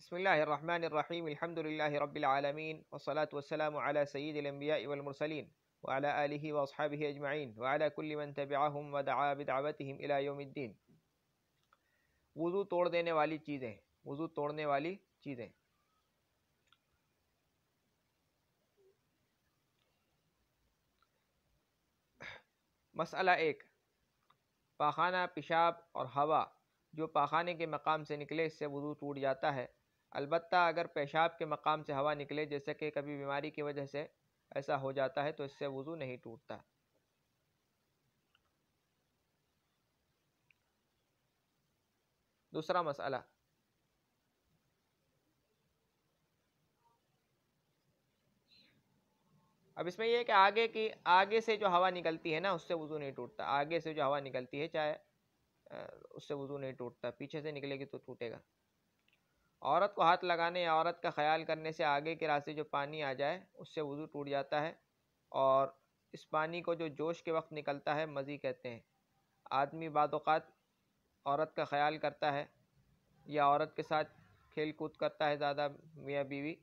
بسم اللہ الرحمن الرحیم الحمد للہ رب العالمین والصلاة والسلام علی سید الانبیاء والمرسلین وعلی آلہ واصحابہ اجمعین وعلی کل من تبعہم ودعا بدعوتہم الی یوم الدین۔ وضو توڑ دینے والی چیزیں، وضو توڑنے والی چیزیں۔ مسئلہ 1، پاخانہ، پیشاب اور ہوا جو پاخانے کے مقام سے نکلے اس سے وضو ٹوٹ جاتا ہے، البتہ اگر پیشاب کے مقام سے ہوا نکلے، جیسے کہ کبھی بیماری کی وجہ سے ایسا ہو جاتا ہے، تو اس سے وضو نہیں ٹوٹتا۔ دوسرا مسئلہ، اب اس میں یہ ہے کہ آگے سے جو ہوا نکلتی ہے نا اس سے وضو نہیں ٹوٹتا، آگے سے جو ہوا نکلتی ہے چاہے اس سے وضو نہیں ٹوٹتا، پیچھے سے نکلے گی تو ٹوٹے گا۔ عورت کو ہاتھ لگانے یا عورت کا خیال کرنے سے آگے کے راستے جو پانی آ جائے اس سے وضو ٹوٹ جاتا ہے، اور اس پانی کو جو جوش کے وقت نکلتا ہے مزی کہتے ہیں۔ آدمی بعض اوقات عورت کا خیال کرتا ہے یا عورت کے ساتھ کھیل کود کرتا ہے زیادہ میاں بیوی،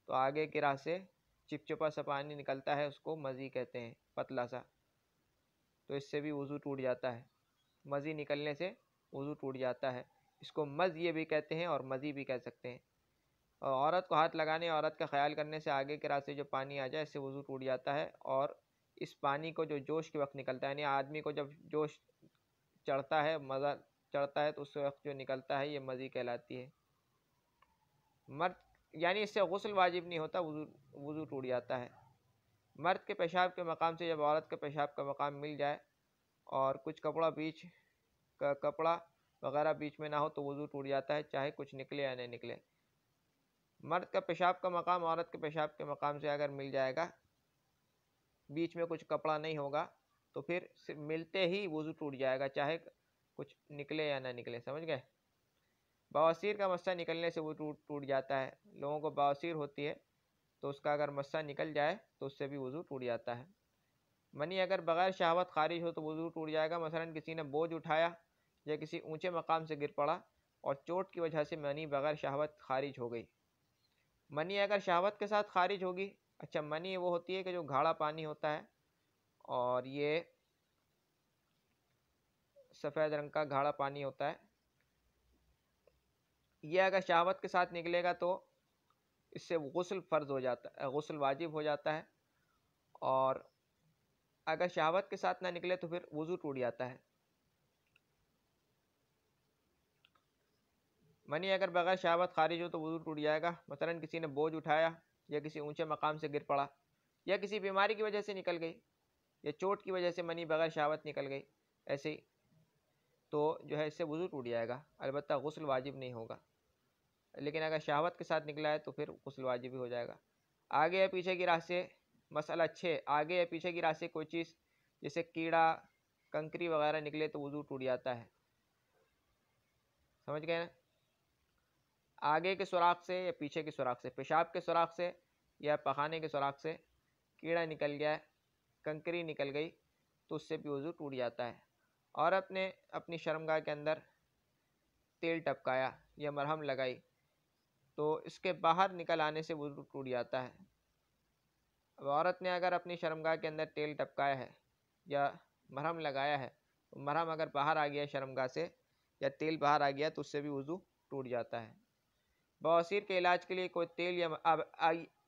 تو آگے کے راستے چپچپا سا پانی نکلتا ہے، اس کو مزی کہتے ہیں، پتلا سا، تو اس سے بھی وضو ٹوٹ جاتا ہے۔ مزی نکلنے سے وضو ٹوٹ جاتا ہے، اس کو مز یہ بھی کہتے ہیں اور مزی بھی کہہ سکتے ہیں۔ اور عورت کو ہاتھ لگانے، عورت کا خیال کرنے سے آگے کے راستے جو پانی آ جائے اس سے وضو ٹوٹ جاتا ہے، اور اس پانی کو جو جوش کے وقت نکلتا ہے، یعنی آدمی کو جب جوش چڑھتا ہے، مزہ چڑھتا ہے، تو اس وقت جو نکلتا ہے یہ مزی کہلاتی ہے۔ مرد یعنی اس سے غسل واجب نہیں ہوتا، وضو ٹوٹ جاتا ہے۔ مرد کے پیشاب کے مقام سے جب عورت کے پیشاب کا مقام مل جائے اور کچھ کپڑا وغیرہ بیچ میں نہ ہو تو وضو ٹوٹ جاتا ہے، چاہے کچھ نکلے یا نہیں نکلے۔ مرد کا پیشاب کا مقام عورت کے پیشاب کے مقام سے اگر مل جائے گا، بیچ میں کچھ کپڑا نہیں ہوگا، تو پھر ملتے ہی وضو ٹوٹ جائے گا، چاہے کچھ نکلے یا نہ نکلے، سمجھ گئے؟ بواسیر کا مسہ نکلنے سے وہ ٹوٹ جاتا ہے، لوگوں کو بواسیر ہوتی ہے تو اس کا اگر مسہ نکل جائے تو اس سے بھی وضو ٹوٹ جاتا ہے۔ منی اگر بغیر شہوت خارج ہو تو وضو ٹوٹ جائے گا، مثلا کسی نے بوجھ اٹھایا یا کسی اونچے مقام سے گر پڑا اور چوٹ کی وجہ سے منی بغیر شہوت خارج ہو گئی۔ منی اگر شہوت کے ساتھ خارج ہوگی، اچھا منی وہ ہوتی ہے کہ جو گاڑھا پانی ہوتا ہے اور یہ سفید رنگ کا گاڑھا پانی ہوتا ہے، یہ اگر شہوت کے ساتھ نکلے گا تو اس سے غسل فرض ہو جاتا ہے، غسل واجب ہو جاتا ہے، اور اگر شہوت کے ساتھ نہ نکلے تو پھر وضو ٹوٹ جاتا ہے۔ منی اگر بغیر شہوت خارج ہو تو وضو ٹوٹ جائے گا، مثلا کسی نے بوجھ اٹھایا یا کسی اونچے مقام سے گر پڑا یا کسی بیماری کی وجہ سے نکل گئی یا چوٹ کی وجہ سے منی بغیر شہوت نکل گئی، ایسے ہی تو جو ہے اس سے وضو ٹوٹ جائے گا، البتہ غسل واجب نہیں ہوگا، لیکن اگر شہوت کے ساتھ نکلا ہے تو پھر غسل واجب ہی ہو جائے گا۔ آگے یا پیچھے کی راہ سے، مسئلہ 6، آگے یا پیچھے کی راہ سے کوئی چیز جیسے کیڑا، کنکری وغیرہ نکلے تو وضو ٹوٹ جاتا ہے، سمجھ گئے نا؟ آگے کے سوراخ سے یا پیچھے کے سوراخ سے، پیشاب کے سوراخ سے یا پخانے کے سوراخ سے کیڑا نکل گیا ہے، کنکری نکل گئی تو اس سے بھی وضو ٹوٹ جاتا ہے۔ اور اپنی شرمگاہ کے اندر تیل ٹپکایا یا مرہم لگائی تو اس کے باہر نکل آنے سے وضو ٹوٹ جاتا ہے۔ اب عورت نے اگر اپنی شرمگاہ کے اندر تیل ٹپکایا ہے یا مرہم لگایا ہے، تو مرہم اگر باہر آ گیا شرمگاہ سے یا تیل باہر آ گیا تو اس سے بھی وضو ٹوٹ جاتا ہے۔ بواسیر کے علاج کے لیے کوئی تیل یا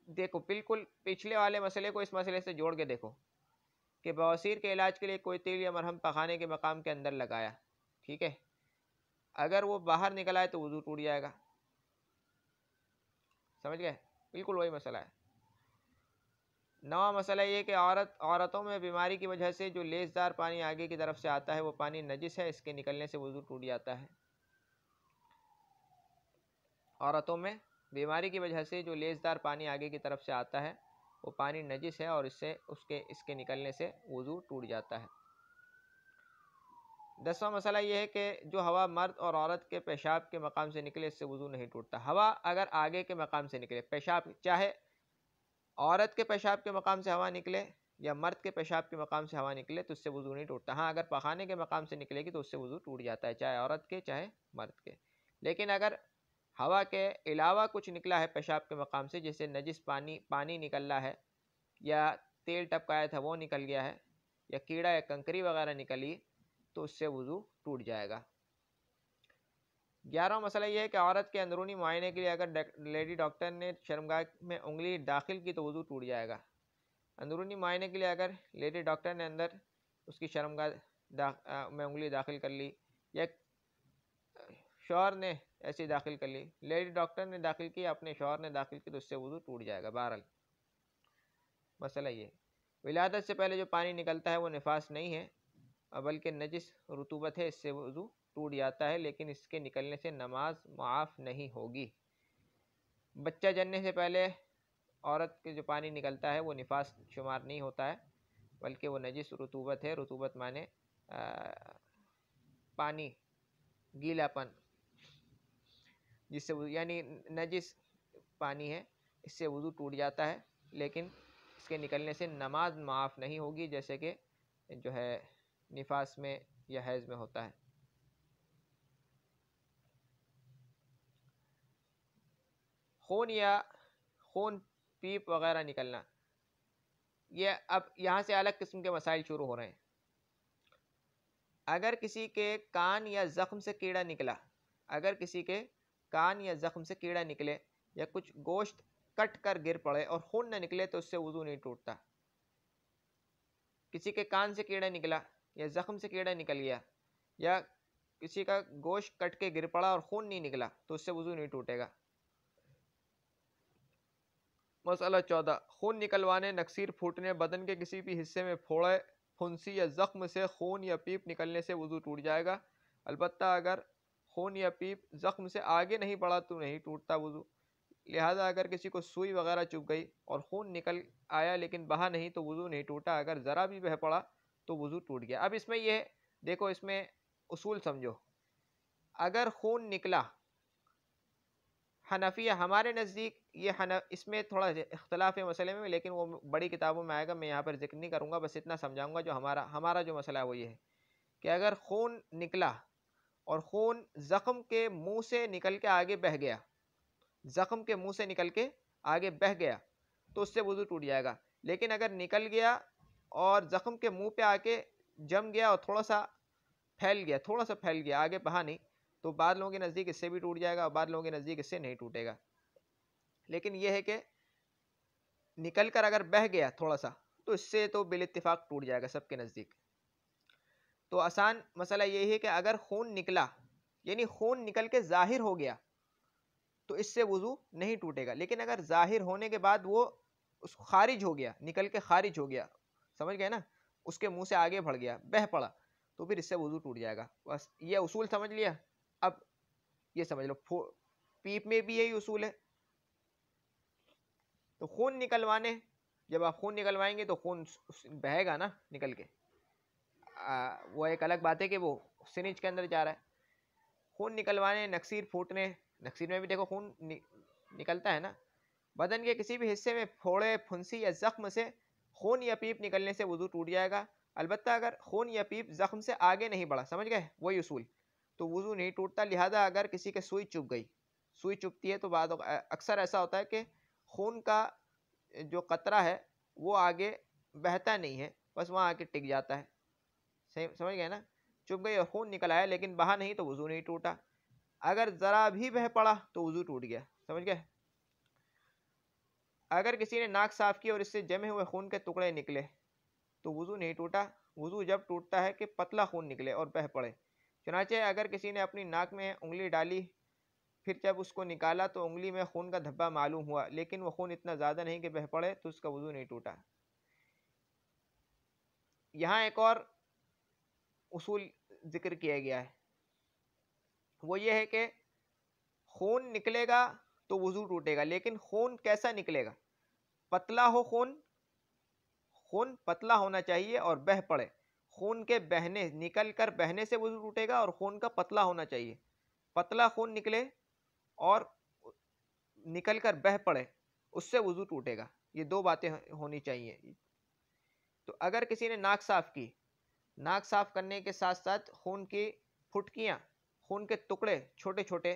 دیکھو بالکل پچھلے والے مسئلے کو اس مسئلے سے جوڑ کے دیکھو کہ بواسیر کے علاج کے لیے کوئی تیل یا مرہم پخانے کے مقام کے اندر لگایا، ٹھیک ہے، اگر وہ باہر نکل آئے تو وضو ٹوٹ جائے گا، سمجھ گئے؟ بالکل وہی مسئلہ ہے۔ نواں مسئلہ یہ کہ عورتوں میں بیماری کی وجہ سے جو لیسدار پانی آگے کی طرف سے آتا ہے وہ پانی نجس ہے، اس کے نکلنے سے وضو ٹوٹ جاتا ہے۔ عورتوں میں بیماری کی وجہ سے جو لیسدار پانی آگے کی طرف سے آتا ہے وہ پانی نجس ہے، اور اس کے نکلنے سے وضو ٹوٹ جاتا ہے۔ 10واں مسئلہ یہ ہے کہ جو ہوا مرد اور عورت کے پیشاب کے مقام سے نکلے اس سے وضو نہیں ٹوٹتا۔ ہوا اگر آگے کے مقام سے نکلے، پیشاب چاہے عورت کے پیشاب کے مقام سے ہوا نکلے یا مرد کے پیشاب کے مقام سے ہوا نکلے تو اس سے وضو نہیں ٹوٹتا۔ ہاں اگر پخانے کے مقام سے نکلے گی تو اس سے وضو ٹوٹ جاتا ہے، چاہے عورت کے چاہے مرد کے۔ لیکن اگر ہوا کے علاوہ کچھ نکلا ہے پیشاب کے مقام سے، جیسے نجس پانی نکل رہا ہے، یا تیل ٹپکایا تھا وہ نکل گیا ہے، یا کیڑا یا کنکری وغیرہ نکلی، تو اس سے وضو ٹوٹ جائے گا۔ 11واں مسئلہ یہ ہے کہ عورت کے اندرونی معائنے کے لیے اگر لیڈی ڈاکٹر نے شرمگاہ میں انگلی داخل کی تو وضو ٹوٹ جائے گا۔ اندرونی معائنے کے لیے اگر لیڈی ڈاکٹر نے اندر اس کی شرمگاہ میں انگلی داخل کر لی، یا شوہر نے ایسی داخل کر لی، لیڈی ڈاکٹر نے داخل کی، اپنے شوہر نے داخل کی، تو اس سے وضو ٹوٹ جائے گا۔ بہرحال مسئلہ یہ، ولادت سے پہلے جو پانی نکلتا ہے وہ نفاس نہیں ہے، بلکہ نجس رطوبت ہے، اس سے وضو ٹوٹ جاتا ہے، لیکن اس کے نکلنے سے نماز معاف نہیں ہوگی۔ بچہ جننے سے پہلے عورت کے جو پانی نکلتا ہے وہ نفاس شمار نہیں ہوتا ہے، بلکہ وہ نجس رطوبت ہے۔ رطوبت مانے پانی، گیلا پن، جس سے یعنی نجس پانی ہے، اس سے وضو ٹوٹ جاتا ہے، لیکن اس کے نکلنے سے نماز معاف نہیں ہوگی، جیسے کہ جو ہے نفاس میں یا حیض میں ہوتا ہے۔ خون یا خون پیپ وغیرہ نکلنا، یہ اب یہاں سے الگ قسم کے مسائل شروع ہو رہے ہیں۔ اگر کسی کے کان یا زخم سے کیڑا نکلا، اگر کسی کے کان یا زخم سے کیڑا نکلے، یا کچھ گوشت کٹ کر گر پڑے اور خون نہ نکلے، تو اس سے وضو نہیں ٹوٹتا۔ کسی کے کان سے کیڑا نکلا یا زخم سے کیڑا نکل گیا، یا کسی کا گوشت کٹ کے گر پڑا اور خون نہیں نکلا، تو اس سے وضو نہیں ٹوٹے گا۔ مسئلہ 14، خون نکلوانے، نکسیر پھوٹنے، بدن کے کسی بھی حصے میں پھوڑے، پھنسی یا زخم سے خون یا پیپ نکلنے سے وضو ٹوٹ جائے گا، البتہ اگر خون یا پیپ زخم سے آگے نہیں بڑھا تو نہیں ٹوٹتا وضو۔ لہذا اگر کسی کو سوئی وغیرہ چبھ گئی اور خون نکل آیا لیکن بہا نہیں تو وضو نہیں ٹوٹا، اگر ذرا بھی بہہ پڑا تو وضو ٹوٹ گیا۔ اب اس میں یہ دیکھو، اس میں اصول سمجھو۔ اگر خون نکلا، حنفیہ ہمارے نزدیک یہ اس میں تھوڑا اختلاف ہے مسئلے میں، لیکن وہ بڑی کتابوں میں آئے گا، میں یہاں پر ذکر نہیں کروں گا، بس اتنا سمجھاؤں گا۔ جو ہمارا جو مسئلہ ہے وہ یہ ہے کہ اگر خون نکلا اور خون زخم کے منہ سے نکل کے آگے بہہ گیا، زخم کے منہ سے نکل کے آگے بہہ گیا، تو اس سے وضو ٹوٹ جائے گا۔ لیکن اگر نکل گیا اور زخم کے منہ پہ آ کے جم گیا اور تھوڑا سا پھیل گیا، آگے بہا نہیں، تو بعض لوگوں کے نزدیک اس سے بھی ٹوٹ جائے گا، اور بعض لوگوں کے نزدیک اس سے نہیں ٹوٹے گا۔ لیکن یہ ہے کہ نکل کر اگر بہہ گیا تھوڑا سا، تو اس سے تو بالاتفاق ٹوٹ جائے گا سب کے نزدیک۔ تو آسان مسئلہ یہی ہے کہ اگر خون نکلا، یعنی خون نکل کے ظاہر ہو گیا، تو اس سے وضو نہیں ٹوٹے گا۔ لیکن اگر ظاہر ہونے کے بعد وہ خارج ہو گیا، نکل کے خارج ہو گیا، سمجھ گئے نا، اس کے منہ سے آگے بڑھ گیا، بہہ پڑا، تو پھر اس سے وضو ٹوٹ جائے گا۔ بس یہ اصول سمجھ لیا۔ اب یہ سمجھ لو، پیپ میں بھی یہی اصول ہے۔ تو خون نکلوانے، جب آپ خون نکلوائیں گے تو خون بہے گا نا نکل کے، وہ ایک الگ بات ہے کہ وہ سرنج کے اندر جا رہا ہے۔ خون نکلوانے، نکسیر پھوٹنے، نکسیر میں بھی دیکھو خون نکلتا ہے نا۔ بدن کے کسی بھی حصے میں پھوڑے، پھنسی یا زخم سے خون یا پیپ نکلنے سے وضو ٹوٹ جائے گا، البتہ اگر خون یا پیپ زخم سے آگے نہیں بڑھا، سمجھ گئے وہی اصول، تو وضو نہیں ٹوٹتا۔ لہذا اگر کسی کے سوئی چبھ گئی، سوئی چبھتی ہے تو اکثر ایسا ہوتا ہے کہ خون کا جو قطرہ ہے وہ آگے بہتا نہیں ہے، بس وہاں آ کے ٹک جاتا ہے، سمجھ گئے نا، چبھ گئی اور خون نکل آیا لیکن بہا نہیں تو وضو نہیں ٹوٹا۔ اگر ذرا بھی بہہ پڑا تو وضو ٹوٹ گیا، سمجھ گئے۔ اگر کسی نے ناک صاف کی اور اس سے جمے ہوئے خون کے ٹکڑے نکلے تو وضو نہیں ٹوٹا۔ وضو جب ٹوٹتا ہے کہ پتلا خون نکلے اور بہہ پڑے۔ چنانچہ اگر کسی نے اپنی ناک میں انگلی ڈالی، پھر جب اس کو نکالا تو انگلی میں خون کا دھبا معلوم ہوا، لیکن وہ خون اتنا زیادہ نہیں کہ بہہ پڑے، تو اس کا وضو نہیں ٹوٹا۔ یہاں ایک اور اصول ذکر کیا گیا ہے، وہ یہ ہے کہ خون نکلے گا تو وضو ٹوٹے گا، لیکن خون کیسا نکلے گا؟ پتلا ہو خون پتلا ہونا چاہیے اور بہہ پڑے۔ خون کے بہنے، نکل کر بہنے سے وضو ٹوٹے گا، اور خون کا پتلا ہونا چاہیے۔ پتلا خون نکلے اور نکل کر بہہ پڑے، اس سے وضو ٹوٹے گا۔ یہ دو باتیں ہونی چاہیے۔ تو اگر کسی نے ناک صاف کی، ناک صاف کرنے کے ساتھ ساتھ خون کی پھٹکیاں، خون کے ٹکڑے چھوٹے چھوٹے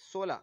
16,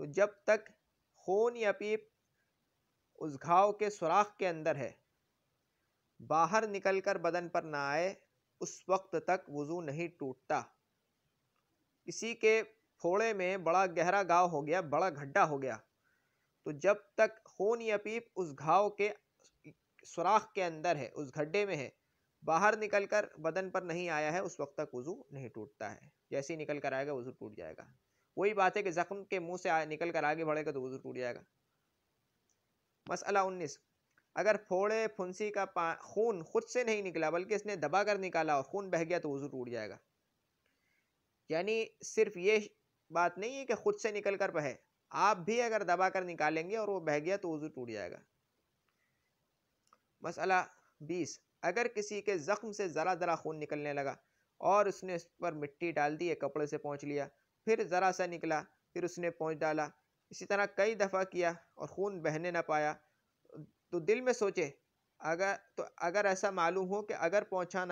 تو جب تک خون یا پیپ اس گھاؤ کے سوراخ کے اندر ہے، باہر نکل کر بدن پر نہ آئے، اس وقت تک وضو نہیں ٹوٹتا۔ کسی کے پھوڑے میں بڑا گہرا گھاؤ ہو گیا، بڑا گھڈا ہو گیا، تو جب تک خون یا پیپ اس گھاؤ کے سوراخ کے اندر ہے، اس گھڈے میں ہے، باہر نکل کر بدن پر نہیں آیا ہے، اس وقت تک وضو نہیں ٹوٹتا ہے۔ جیسے ہی نکل کر آئے گا وضو ٹوٹ جائے گا۔ وہی بات ہے کہ زخم کے منہ سے نکل کر آگے بڑھے گا تو وضو ٹوٹ جائے گا۔ مسئلہ 19، اگر پھوڑے پھنسی کا خون خود سے نہیں نکلا بلکہ اس نے دبا کر نکالا اور خون بہہ گیا تو وضو ٹوٹ جائے گا۔ یعنی صرف یہ بات نہیں ہے کہ خود سے نکل کر بہے، آپ بھی اگر دبا کر نکالیں گے اور وہ بہہ گیا تو وضو ٹوٹ جائے گا۔ مسئلہ 20، اگر کسی کے زخم سے ذرا ذرا خون نکلنے لگا اور اس نے اس پر مٹی ڈال دی، کپڑے سے پونچھ لیا، پھر ذرا سا نکلا، پھر اس نے پونچھ ڈالا، اسی طرح کئی دفعہ کیا اور خون بہنے نہ پایا، تو دل میں سوچے اگر ایسا معلوم ہو کہ اگر پونچھا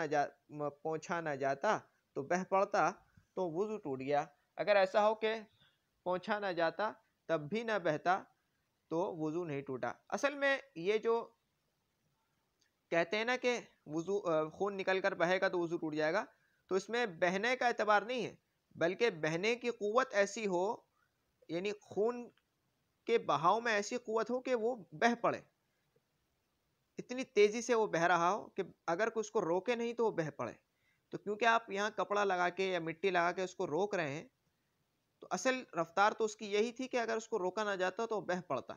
نہ جاتا تو بہہ پڑتا تو وضو ٹوٹ گیا، اگر ایسا ہو کہ پونچھا نہ جاتا تب بھی نہ بہتا تو وضو نہیں ٹوٹا۔ اصل میں یہ جو کہتے ہیں نا کہ وضو خون نکل کر بہے گا تو وضو ٹوٹ جائے گا، تو اس میں بہنے کا اعتبار نہیں ہے، بلکہ بہنے کی قوت ایسی ہو، یعنی خون کے بہاؤ میں ایسی قوت ہو کہ وہ بہہ پڑے، اتنی تیزی سے وہ بہہ رہا ہو کہ اگر اس کو روکے نہیں تو وہ بہہ پڑے۔ تو کیونکہ آپ یہاں کپڑا لگا کے یا مٹی لگا کے اس کو روک رہے ہیں، تو اصل رفتار تو اس کی یہی تھی کہ اگر اس کو روکا نہ جاتا تو بہہ پڑتا۔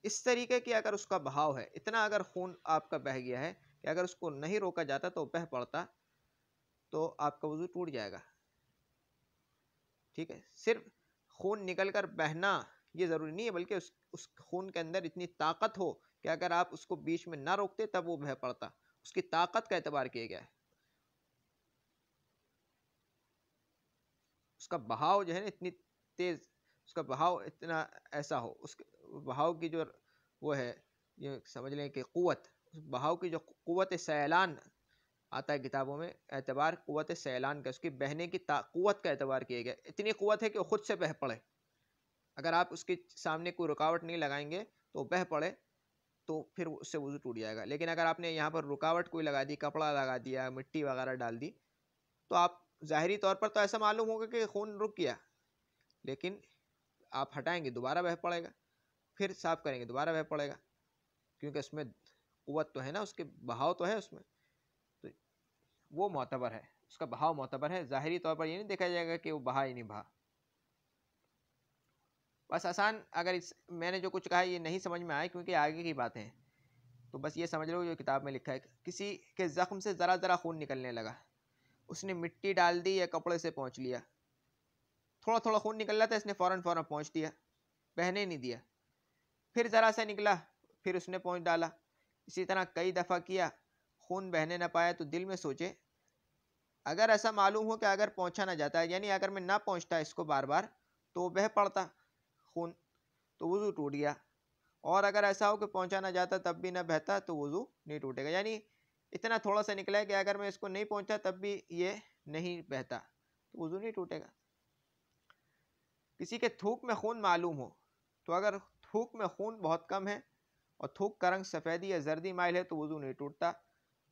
اس طریقے کی اگر اس کا بہاؤ ہے، اتنا اگر خون آپ کا بہہ گیا ہے کہ اگر اس کو نہیں روکا جاتا تو بہہ پڑتا، تو آپ کا وضو ٹوٹ جائے گا۔ ٹھیک ہے، صرف خون نکل کر بہنا یہ ضروری نہیں ہے، بلکہ اس خون کے اندر اتنی طاقت ہو کہ اگر آپ اس کو بیچ میں نہ روکتے تب وہ بہہ پڑتا، اس کی طاقت کا اعتبار کیا گیا ہے۔ اس کا بہاؤ جو ہے نا اتنی تیز، اس کا بہاؤ اتنا ایسا ہو، اس بہاؤ کی جو وہ ہے، یہ سمجھ لیں کہ قوت، بہاؤ کی جو قوت سیلان آتا ہے کتابوں میں، اعتبار قوت سیلان کا، اس کی بہنے کی قوت کا اعتبار کیا گیا، اتنی قوت ہے کہ وہ خود سے بہہ پڑے، اگر آپ اس کے سامنے کوئی رکاوٹ نہیں لگائیں گے تو بہہ پڑے تو پھر اس سے وضو ٹوٹ جائے گا۔ لیکن اگر آپ نے یہاں پر رکاوٹ کوئی لگا دی، کپڑا لگا دیا، مٹی وغیرہ ڈال دی، تو آپ ظاہری طور پر تو ایسا معلوم ہوگا کہ خون رک گیا، لیکن آپ ہٹائیں گے دوبارہ بہہ پڑے گا، پھر صاف کریں گے دوبارہ بہہ پڑے گا، کیونکہ اس میں قوت تو ہے نا، اس کے بہاؤ تو ہے اس میں، تو وہ معتبر ہے، اس کا بہاؤ معتبر ہے، ظاہری طور پر یہ نہیں دیکھا جائے گا کہ وہ بہا ہی نہیں بہا۔ بس آسان، اگر میں نے جو کچھ کہا یہ نہیں سمجھ میں آئے کیونکہ آگے کی باتیں ہیں، تو بس یہ سمجھ لو جو کتاب میں لکھا ہے، کسی کے زخم سے ذرا ذرا خون نکلنے لگا، اس نے مٹی ڈال دی یا کپڑے سے پونچھ لیا، تھوڑا تھوڑا خون نکل رہا تھا، اس نے فوراً پونچھ دیا، بہنے نہیں دیا، پھر ذرا سا نکلا، پھر اس نے پونچھ ڈالا، اسی طرح کئی دفعہ کیا، خون بہنے نہ پایا، تو دل میں سوچے اگر ایسا معلوم ہو کہ اگر پونچھا نہ جاتا ہے، یعنی اگر میں نہ پونچھتا اس کو بار بار تو وہ بہہ پڑتا خون، تو وضو ٹوٹ گیا، اور اگر ایسا ہو کہ پونچھا نہ جاتا تب بھی نہ بہتا تو وضو نہیں ٹوٹے گا، یعنی اتنا تھوڑا سا نکلا ہے کہ اگر میں اس کو نہیں پونچھا تب بھی یہ نہیں بہتا تو وضو نہیں ٹوٹے گا۔ کسی کے تھوک میں خون معلوم ہو، تو اگر تھوک میں خون بہت کم ہے اور تھوک کا رنگ سفیدی یا زردی مائل ہے تو وضو نہیں ٹوٹتا،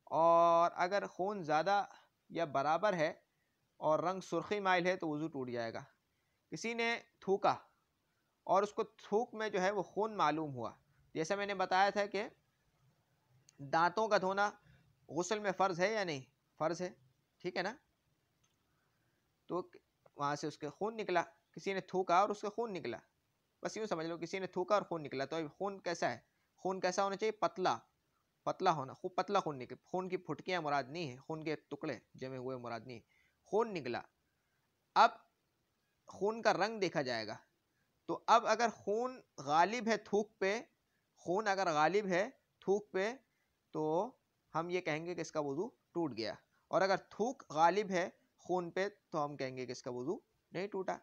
اور اگر خون زیادہ یا برابر ہے اور رنگ سرخی مائل ہے تو وضو ٹوٹ جائے گا۔ کسی نے تھوکا اور اس کو تھوک میں جو ہے وہ خون معلوم ہوا، جیسا میں نے بتایا تھا کہ دانتوں کا دھونا غسل میں فرض ہے یا نہیں؟ فرض ہے، ٹھیک ہے نا، تو وہاں سے اس کے خون نکلا، کسی نے تھوکا اور اس کا خون نکلا، بس یوں سمجھ لو کسی نے تھوکا اور خون نکلا، تو خون کیسا ہے؟ خون کیسا ہونا چاہیے؟ پتلا ہونا، خوب پتلا خون نکل، خون کی پھٹکیاں مراد نہیں ہے، خون کے ٹکڑے جمے ہوئے مراد نہیں، خون نکلا۔ اب خون کا رنگ دیکھا جائے گا، تو اب اگر خون غالب ہے تھوک پہ، خون اگر غالب ہے تھوک پہ تو ہم یہ کہیں گے کہ اس کا وضو ٹوٹ گیا، اور اگر تھوک غالب ہے خون پہ تو ہم کہیں گے کہ اس کا وضو نہیں ٹوٹا۔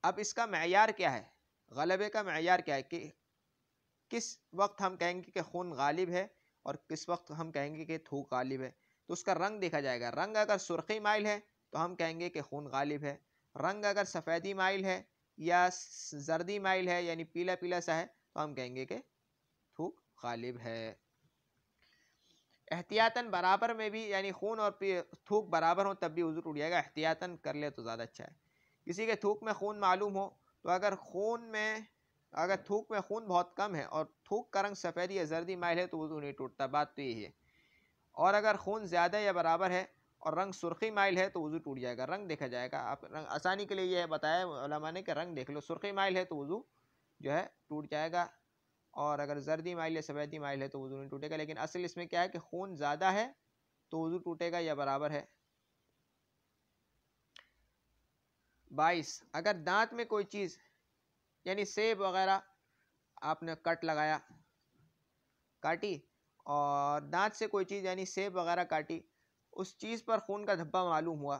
اب اس کا معیار کیا ہے؟ غلبے کا معیار کیا ہے کہ کس وقت ہم کہیں گے کہ خون غالب ہے اور کس وقت ہم کہیں گے کہ تھوک غالب ہے؟ تو اس کا رنگ دیکھا جائے گا، رنگ اگر سرخی مائل ہے تو ہم کہیں گے کہ خون غالب ہے، رنگ اگر سفیدی مائل ہے یا زردی مائل ہے یعنی پیلا پیلا سا ہے تو ہم کہیں گے کہ تھوک غالب ہے۔ احتیاطاً برابر میں بھی یعنی خون اور تھوک برابر ہو تب بھی وضو ٹوٹ جائے گا، احتیاطاً کر لے تو زیادہ اچھا ہے۔ کسی کے تھوک میں خون معلوم ہو تو اگر تھوک میں خون بہت کم ہے اور تھوک کا رنگ سفید یا زردی مائل ہے تو وضو نہیں ٹوٹتا، بات تو یہی ہے۔ اور اگر خون زیادہ یا برابر ہے اور رنگ سرخی مائل ہے تو وضو ٹوٹ جائے گا، رنگ دیکھا جائے گا۔ آپ رنگ آسانی کے لیے یہ بتایا علماء نے کہ رنگ دیکھ لو، سرخی مائل ہے تو وضو جو ہے ٹوٹ جائے گا، اور اگر زردی مائل یا سفیدی مائل ہے تو وضو نہیں ٹوٹے گا۔ لیکن اصل اس میں کیا ہے کہ خون زیادہ ہے تو وضو ٹوٹے گا یا برابر ہے۔ 22 اگر دانت میں کوئی چیز یعنی سیب وغیرہ آپ نے کاٹی اور دانت سے کوئی چیز یعنی سیب وغیرہ کاٹی، اس چیز پر خون کا دھبا معلوم ہوا،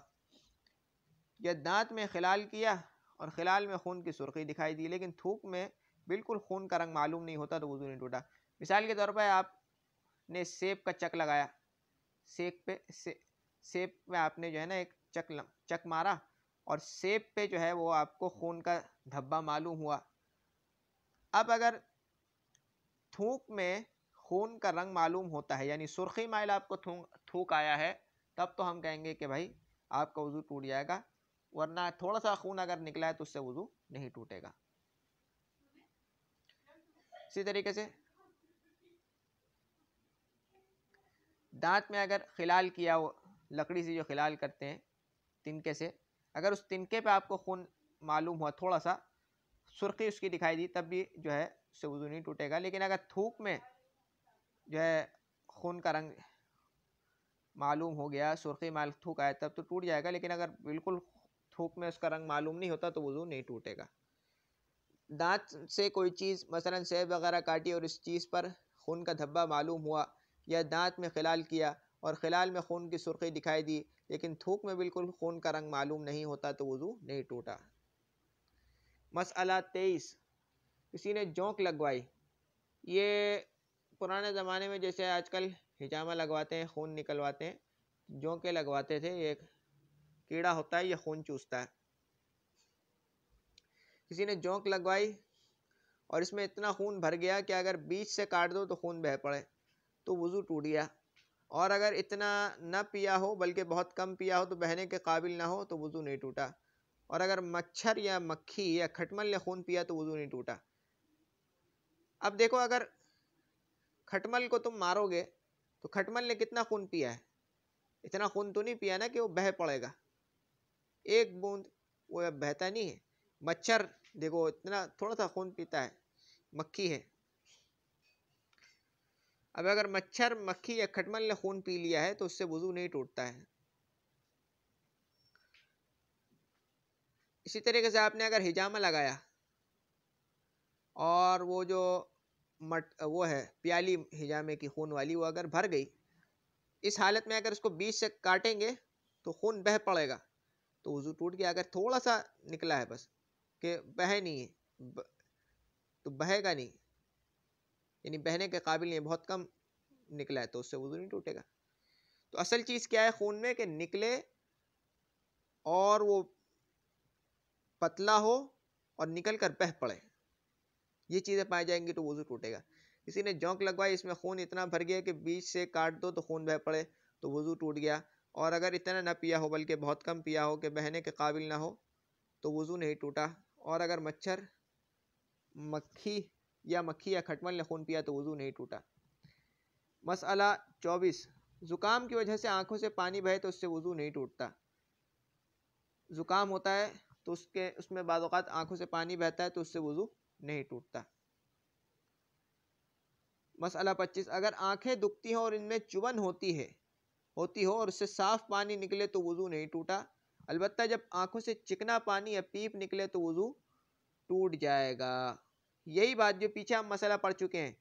یا دانت میں خلال کیا اور خلال میں خون کی سرخی دکھائی دی لیکن تھوک میں بالکل خون کا رنگ معلوم نہیں ہوتا تو وضو نہیں ٹوٹا۔ مثال کے طور پر آپ نے سیب کا چک لگایا، سیب میں آپ نے جو ہے نا ایک چک مارا اور سیب پہ جو ہے وہ آپ کو خون کا دھبا معلوم ہوا۔ اب اگر تھوک میں خون کا رنگ معلوم ہوتا ہے یعنی سرخی مائل آپ کو تھوک آیا ہے، تب تو ہم کہیں گے کہ بھائی آپ کا وضو ٹوٹ جائے گا، ورنہ تھوڑا سا خون اگر نکلا ہے تو اس سے وضو نہیں ٹوٹے گا۔ اسی طریقے سے دانت میں اگر خلال کیا، وہ لکڑی سے جو خلال کرتے ہیں تنکے سے، اگر اس تنکے پہ آپ کو خون معلوم ہوا، تھوڑا سا سرخی اس کی دکھائی دی، تب بھی جو ہے اس سے وضو نہیں ٹوٹے گا۔ لیکن اگر تھوک میں جو ہے خون کا رنگ معلوم ہو گیا، سرخی مائل تھوک آیا، تب تو ٹوٹ جائے گا، لیکن اگر بالکل تھوک میں اس کا رنگ معلوم نہیں ہوتا تو وضو نہیں ٹوٹے گا۔ دانت سے کوئی چیز مثلا سیب وغیرہ کاٹی اور اس چیز پر خون کا دھبا معلوم ہوا، یا دانت میں خلال کیا اور خلال میں خون کی سرخی دکھائی دی لیکن تھوک میں بالکل خون کا رنگ معلوم نہیں ہوتا تو وضو نہیں ٹوٹا۔ مسئلہ 23 کسی نے جونک لگوائی، یہ پرانے زمانے میں جیسے آج کل ہجامہ لگواتے ہیں، خون نکلواتے ہیں، جونکیں لگواتے تھے، یہ کیڑا ہوتا ہے، یہ خون چوستا ہے۔ کسی نے جونک لگوائی اور اس میں اتنا خون بھر گیا کہ اگر بیچ سے کاٹ دو تو خون بہہ پڑے تو وضو ٹوٹ گیا، اور اگر اتنا نہ پیا ہو بلکہ بہت کم پیا ہو تو بہنے کے قابل نہ ہو تو وضو نہیں ٹوٹا، اور اگر مچھر یا مکھی یا کھٹمل نے خون پیا تو وضو نہیں ٹوٹا۔ اب دیکھو اگر کھٹمل کو تم مارو گے تو کھٹمل نے کتنا خون پیا ہے؟ اتنا خون تو نہیں پیا نا کہ وہ بہہ پڑے گا، ایک بوند وہ اب بہتا نہیں ہے۔ مچھر دیکھو اتنا تھوڑا سا خون پیتا ہے، مکھی ہے، اب اگر مچھر مکھی یا کھٹمل نے خون پی لیا ہے تو اس سے وضو نہیں ٹوٹتا ہے۔ اسی طریقے سے آپ نے اگر ہجامہ لگایا اور وہ جو وہ ہے پیالی ہجامے کی خون والی، وہ اگر بھر گئی، اس حالت میں اگر اس کو بیچ سے کاٹیں گے تو خون بہہ پڑے گا تو وضو ٹوٹ گیا۔ اگر تھوڑا سا نکلا ہے بس کہ بہے نہیں ہے تو بہے گا نہیں، یعنی بہنے کے قابل نہیں، بہت کم نکلا ہے تو اس سے وضو نہیں ٹوٹے گا۔ تو اصل چیز کیا ہے خون میں کہ نکلے اور وہ پتلا ہو اور نکل کر بہہ پڑے، یہ چیزیں پائی جائیں گی تو وضو ٹوٹے گا۔ کسی نے جونک لگوائی، اس میں خون اتنا بھر گیا کہ بیچ سے کاٹ دو تو خون بہہ پڑے تو وضو ٹوٹ گیا، اور اگر اتنا نہ پیا ہو بلکہ بہت کم پیا ہو کہ بہنے کے قابل نہ ہو تو وضو نہیں ٹوٹا، اور اگر مچھر مکھی یا کھٹمل نے خون پیا تو وضو نہیں ٹوٹا۔ مسئلہ 24 زکام کی وجہ سے آنکھوں سے پانی بہے تو اس سے وضو نہیں ٹوٹتا۔ زکام ہوتا ہے تو اس میں بعض اوقات آنکھوں سے پانی بہتا ہے تو اس سے وضو نہیں ٹوٹتا۔ مسئلہ 25 اگر آنکھیں دکھتی ہوں اور ان میں چبھن ہوتی ہو اور اس سے صاف پانی نکلے تو وضو نہیں ٹوٹا، البتہ جب آنکھوں سے چکنا پانی یا پیپ نکلے تو وضو ٹوٹ جائے گا۔ یہی بات جو پیچھے ہم مسئلہ پڑھ چکے ہیں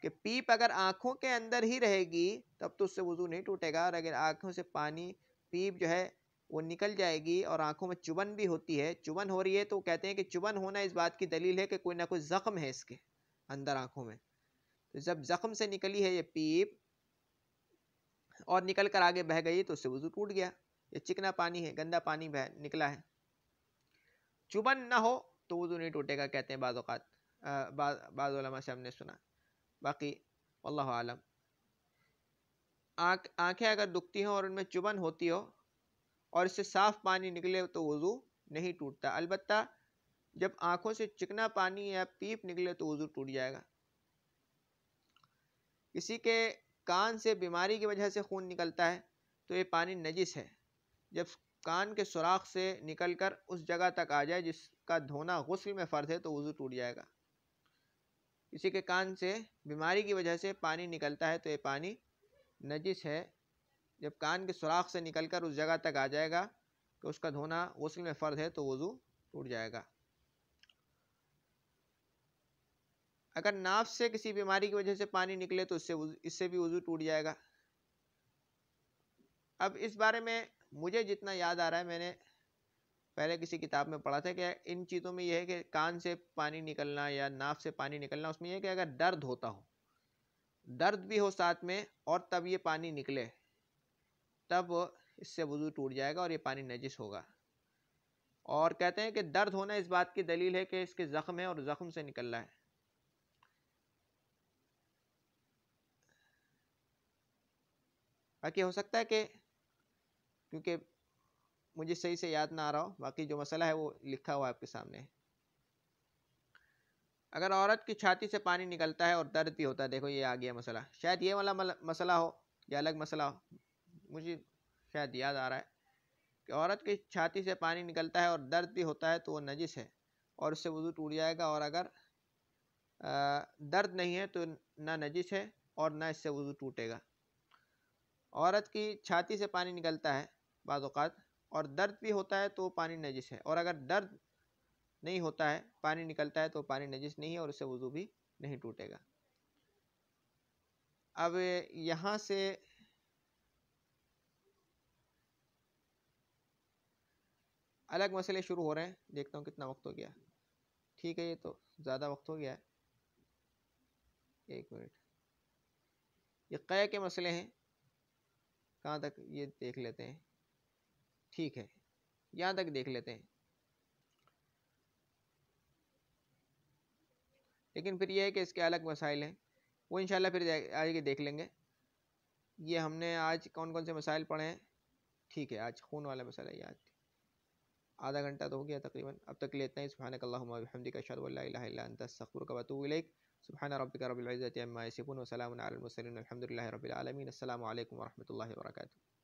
کہ پیپ اگر آنکھوں کے اندر ہی رہے گی تب تو اس سے وضو نہیں ٹوٹے گا، اور اگر آنکھوں سے پانی پیپ جو ہے وہ نکل جائے گی اور آنکھوں میں چبھن بھی ہوتی ہے، چبھن ہو رہی ہے تو کہتے ہیں کہ چبھن ہونا اس بات کی دلیل ہے کہ کوئی نہ کوئی زخم ہے اس کے اندر آنکھوں میں، تو جب زخم سے نکلی ہے یہ پیپ اور نکل کر آگے بہہ گئی تو اس سے وضو ٹوٹ گیا۔ یہ چکنا پانی ہے، گندا پانی نکلا ہے۔ چبھن نہ ہو تو وضو نہیں ٹوٹے گا کہتے ہیں بعض اوقات، بعض علماء سے ہم نے سنا. باقی واللہ عالم. آنکھیں اگر دکھتی ہوں اور ان میں چبھن ہوتی ہو اور اس سے صاف پانی نکلے تو وضو نہیں ٹوٹتا. البتہ جب آنکھوں سے چکنا پانی یا پیپ نکلے تو وضو ٹوٹ جائے گا. کسی کے کان سے بیماری کی وجہ سے خون نکلتا ہے تو یہ پانی نجس ہے. جب کان کے سوراخ سے نکل کر اس جگہ تک آ جائے جس کا دھونا غسل میں فرض ہے تو وضو ٹوٹ جائے گا. کسی کے کان سے بیماری کی وجہ سے پانی نکلتا ہے تو یہ پانی نجس ہے. جب کان کے سوراخ سے نکل کر اس جگہ تک آ جائے گا کہ اس کا دھونا غسل میں فرض ہے تو وضو ٹوٹ جائے گا. اگر ناف سے کسی بیماری کی وجہ سے پانی نکلے تو اس سے بھی وضو ٹوٹ جائے گا. اب اس بارے میں مجھے جتنا یاد آ رہا ہے، میں نے پہلے کسی کتاب میں پڑھا تھا کہ ان چیزوں میں یہ ہے کہ کان سے پانی نکلنا یا ناف سے پانی نکلنا، اس میں یہ ہے کہ اگر درد ہوتا ہو، درد بھی ہو ساتھ میں، اور تب یہ پانی نکلے، تب اس سے وضو ٹوٹ جائے گا اور یہ پانی نجس ہوگا. اور کہتے ہیں کہ درد ہونا اس بات کی دلیل ہے کہ اس کے زخم ہے اور زخم سے نکل رہا ہے. باقی ہو سکتا ہے کہ کیونکہ مجھے صحیح سے یاد نہ آ رہا ہو، باقی جو مسئلہ ہے وہ لکھا ہوا ہے آپ کے سامنے. اگر عورت کی چھاتی سے پانی نکلتا ہے اور درد بھی ہوتا ہے، دیکھو یہ آ گیا مسئلہ، شاید یہ والا مسئلہ ہو یا الگ مسئلہ ہو. مجھے شاید یاد آ رہا ہے کہ عورت کی چھاتی سے پانی نکلتا ہے اور درد بھی ہوتا ہے تو وہ نجس ہے اور اس سے وضو ٹوٹ جائے گا. اور اگر درد نہیں ہے تو نہ نجس ہے اور نہ اس سے وضو ٹوٹے گا. عورت کی چھاتی سے پانی نکلتا ہے بعض اوقات اور درد بھی ہوتا ہے تو پانی نجس ہے، اور اگر درد نہیں ہوتا ہے، پانی نکلتا ہے تو پانی نجس نہیں ہے اور اس سے وضو بھی نہیں ٹوٹے گا. اب یہاں سے الگ مسئلے شروع ہو رہے ہیں. دیکھتا ہوں کتنا وقت ہو گیا. ٹھیک ہے، یہ تو زیادہ وقت ہو گیا ہے. ایک منٹ، یہ قے کے مسئلے ہیں، کہاں تک یہ دیکھ لیتے ہیں. ٹھیک ہے، یہاں تک دیکھ لیتے ہیں. لیکن پھر یہ ہے کہ اس کے الگ مسائل ہیں، وہ انشاءاللہ پھر آگے دیکھ لیں گے. یہ ہم نے آج کون کون سے مسائل پڑھے ہیں. ٹھیک ہے، آج خون والا مسئلہ یہ آج آدھا گھنٹہ تو ہو گیا تقریباً. اب تک لیتے ہیں. سبحانک اللہم و بحمدک، اشہد ان لا الہ الا انت، استغفرک و اتوب الیک. سبحان ربک رب العزۃ عما یصفون و سلام علی المرسلین، الحمد للہ رب العالمین. السلام علیکم و رحمۃ اللہ وبرکاتہ.